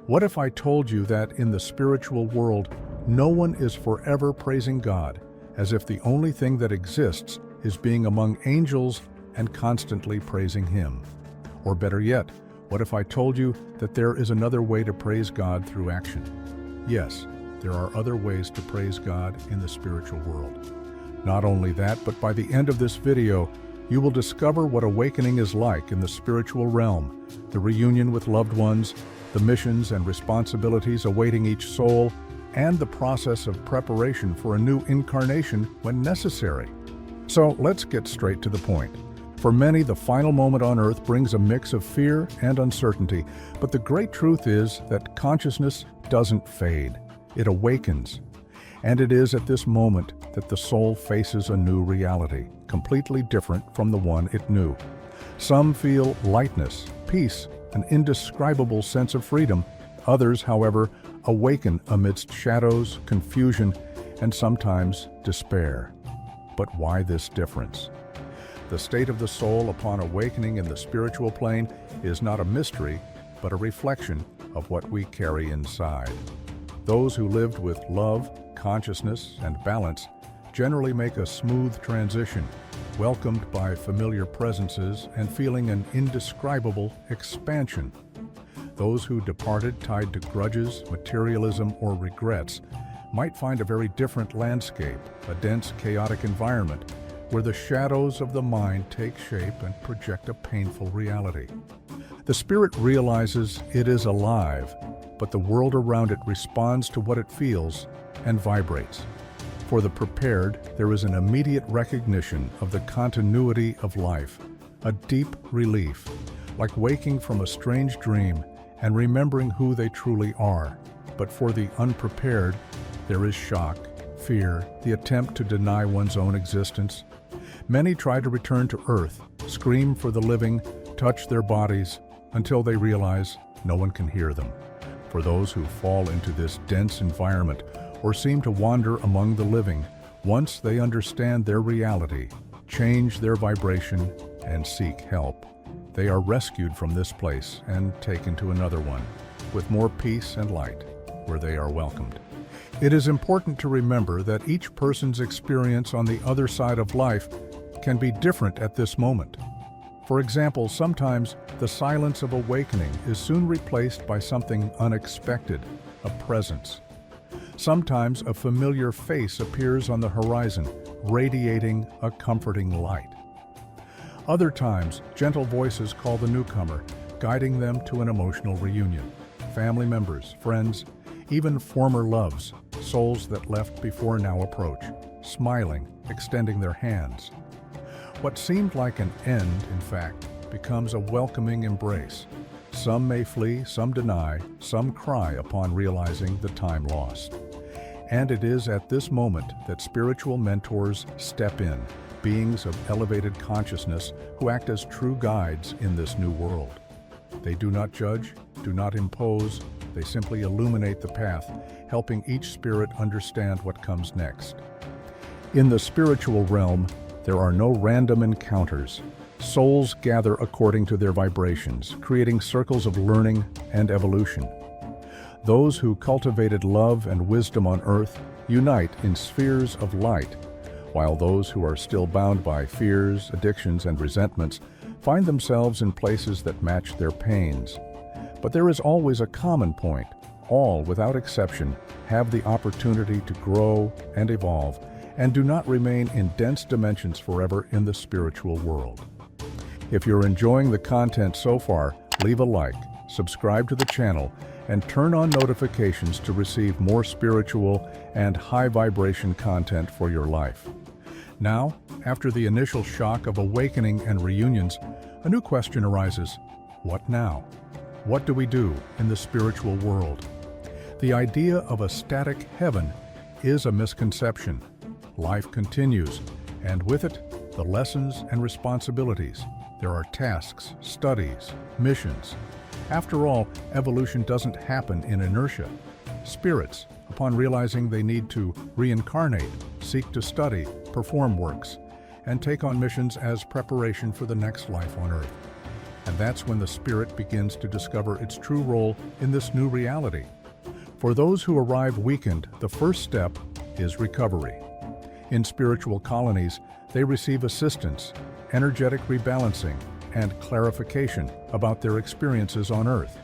What if I told you that in the spiritual world, no one is forever praising God, as if the only thing that exists is being among angels and constantly praising Him? Or better yet, what if I told you that there is another way to praise God through action? Yes, there are other ways to praise God in the spiritual world. Not only that, but by the end of this video, you will discover what awakening is like in the spiritual realm, the reunion with loved ones, the missions and responsibilities awaiting each soul, and the process of preparation for a new incarnation when necessary. So let's get straight to the point. For many, the final moment on earth brings a mix of fear and uncertainty, but the great truth is that consciousness doesn't fade. It awakens. And it is at this moment that the soul faces a new reality, completely different from the one it knew. Some feel lightness, peace, an indescribable sense of freedom. Others, however, awaken amidst shadows, confusion, and sometimes despair. But why this difference? The state of the soul upon awakening in the spiritual plane is not a mystery, but a reflection of what we carry inside. Those who lived with love, consciousness, and balance generally make a smooth transition, welcomed by familiar presences and feeling an indescribable expansion. Those who departed tied to grudges, materialism, or regrets might find a very different landscape, a dense, chaotic environment where the shadows of the mind take shape and project a painful reality. The spirit realizes it is alive, but the world around it responds to what it feels and vibrates. For the prepared, there is an immediate recognition of the continuity of life, a deep relief, like waking from a strange dream and remembering who they truly are. But for the unprepared, there is shock, fear, the attempt to deny one's own existence. Many try to return to earth, scream for the living, touch their bodies, until they realize no one can hear them. For those who fall into this dense environment or seem to wander among the living, once they understand their reality, change their vibration, and seek help, they are rescued from this place and taken to another one, with more peace and light, where they are welcomed. It is important to remember that each person's experience on the other side of life can be different at this moment. For example, sometimes the silence of awakening is soon replaced by something unexpected, a presence. Sometimes a familiar face appears on the horizon, radiating a comforting light. Other times, gentle voices call the newcomer, guiding them to an emotional reunion. Family members, friends, even former loves, souls that left before now approach, smiling, extending their hands. What seemed like an end, in fact, becomes a welcoming embrace. Some may flee, some deny, some cry upon realizing the time lost. And it is at this moment that spiritual mentors step in, beings of elevated consciousness who act as true guides in this new world. They do not judge, do not impose, they simply illuminate the path, helping each spirit understand what comes next. In the spiritual realm, there are no random encounters. Souls gather according to their vibrations, creating circles of learning and evolution. Those who cultivated love and wisdom on earth unite in spheres of light, while those who are still bound by fears, addictions, and resentments find themselves in places that match their pains. But there is always a common point. All, without exception, have the opportunity to grow and evolve, and do not remain in dense dimensions forever in the spiritual world. If you're enjoying the content so far, leave a like, subscribe to the channel, and turn on notifications to receive more spiritual and high-vibration content for your life. Now, after the initial shock of awakening and reunions, a new question arises: what now? What do we do in the spiritual world? The idea of a static heaven is a misconception. Life continues, and with it, the lessons and responsibilities. There are tasks, studies, missions. After all, evolution doesn't happen in inertia. Spirits, upon realizing they need to reincarnate, seek to study, perform works, and take on missions as preparation for the next life on Earth. and that's when the spirit begins to discover its true role in this new reality. For those who arrive weakened, the first step is recovery. In spiritual colonies, they receive assistance, energetic rebalancing, and clarification about their experiences on Earth.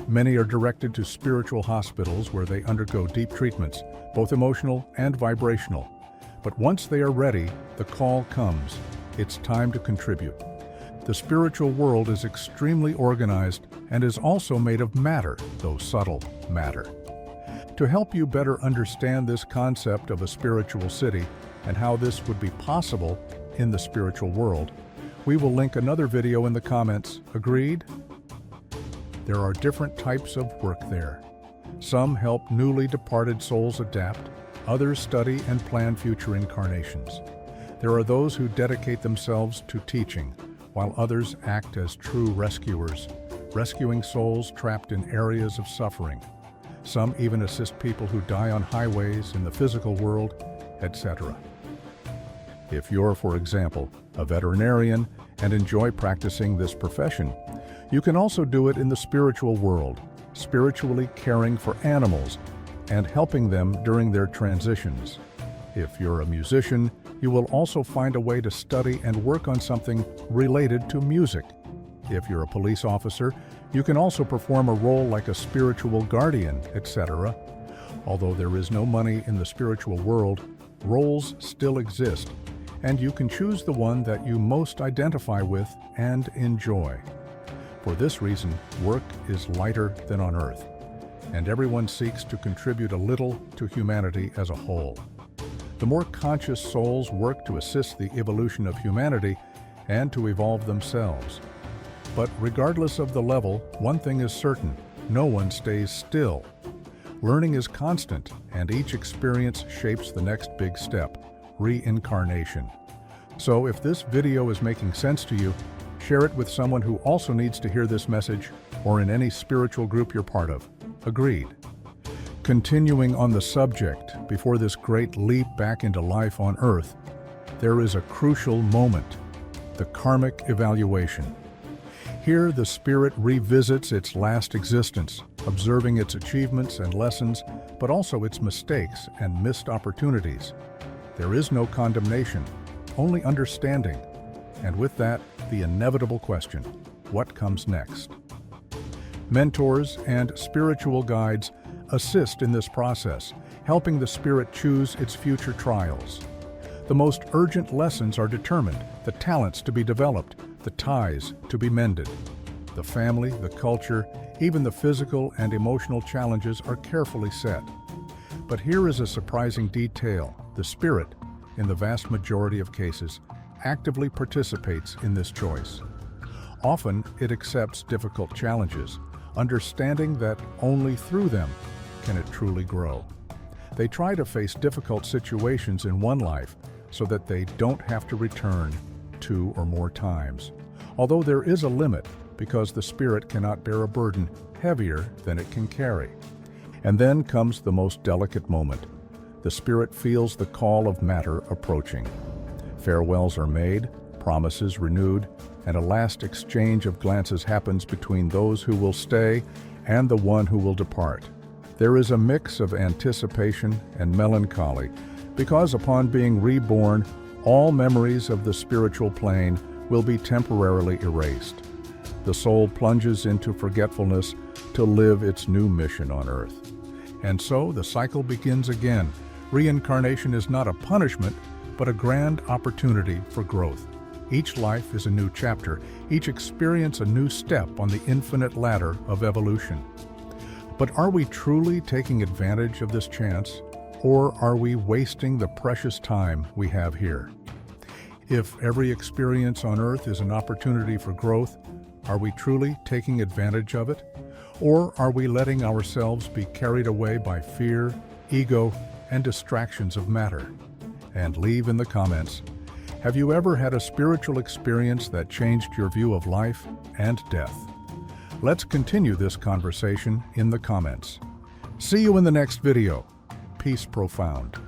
Many are directed to spiritual hospitals where they undergo deep treatments, both emotional and vibrational. But once they are ready, the call comes. It's time to contribute. The spiritual world is extremely organized and is also made of matter, though subtle matter. To help you better understand this concept of a spiritual city and how this would be possible in the spiritual world, we will link another video in the comments. Agreed? There are different types of work there. Some help newly departed souls adapt, others study and plan future incarnations. There are those who dedicate themselves to teaching, while others act as true rescuers, rescuing souls trapped in areas of suffering. Some even assist people who die on highways, in the physical world, etc. If you're, for example, a veterinarian and enjoy practicing this profession, you can also do it in the spiritual world, spiritually caring for animals and helping them during their transitions. If you're a musician, you will also find a way to study and work on something related to music. If you're a police officer, you can also perform a role like a spiritual guardian, etc. Although there is no money in the spiritual world, roles still exist, and you can choose the one that you most identify with and enjoy. For this reason, work is lighter than on Earth, and everyone seeks to contribute a little to humanity as a whole. The more conscious souls work to assist the evolution of humanity and to evolve themselves. But regardless of the level, one thing is certain: no one stays still. Learning is constant, and each experience shapes the next big step: reincarnation. So if this video is making sense to you, share it with someone who also needs to hear this message, or in any spiritual group you're part of. Agreed? Continuing on the subject, before this great leap back into life on Earth, there is a crucial moment: the karmic evaluation. Here, the spirit revisits its last existence, observing its achievements and lessons, but also its mistakes and missed opportunities. There is no condemnation, only understanding. And with that, the inevitable question: what comes next? Mentors and spiritual guides assist in this process, helping the spirit choose its future trials. The most urgent lessons are determined, the talents to be developed, the ties to be mended. The family, the culture, even the physical and emotional challenges are carefully set. But here is a surprising detail: the spirit, in the vast majority of cases, actively participates in this choice. Often, it accepts difficult challenges, understanding that only through them can it truly grow. They try to face difficult situations in one life so that they don't have to return 2 or more times. Although there is a limit, because the spirit cannot bear a burden heavier than it can carry. And then comes the most delicate moment. The spirit feels the call of matter approaching. Farewells are made, promises renewed, and a last exchange of glances happens between those who will stay and the one who will depart. There is a mix of anticipation and melancholy, because upon being reborn, all memories of the spiritual plane will be temporarily erased. The soul plunges into forgetfulness to live its new mission on Earth. And so the cycle begins again. Reincarnation is not a punishment, but a grand opportunity for growth. Each life is a new chapter, each experience a new step on the infinite ladder of evolution. But are we truly taking advantage of this chance, or are we wasting the precious time we have here? If every experience on Earth is an opportunity for growth, are we truly taking advantage of it? Or are we letting ourselves be carried away by fear, ego, and distractions of matter? And leave in the comments, have you ever had a spiritual experience that changed your view of life and death? Let's continue this conversation in the comments. See you in the next video. Peace profound.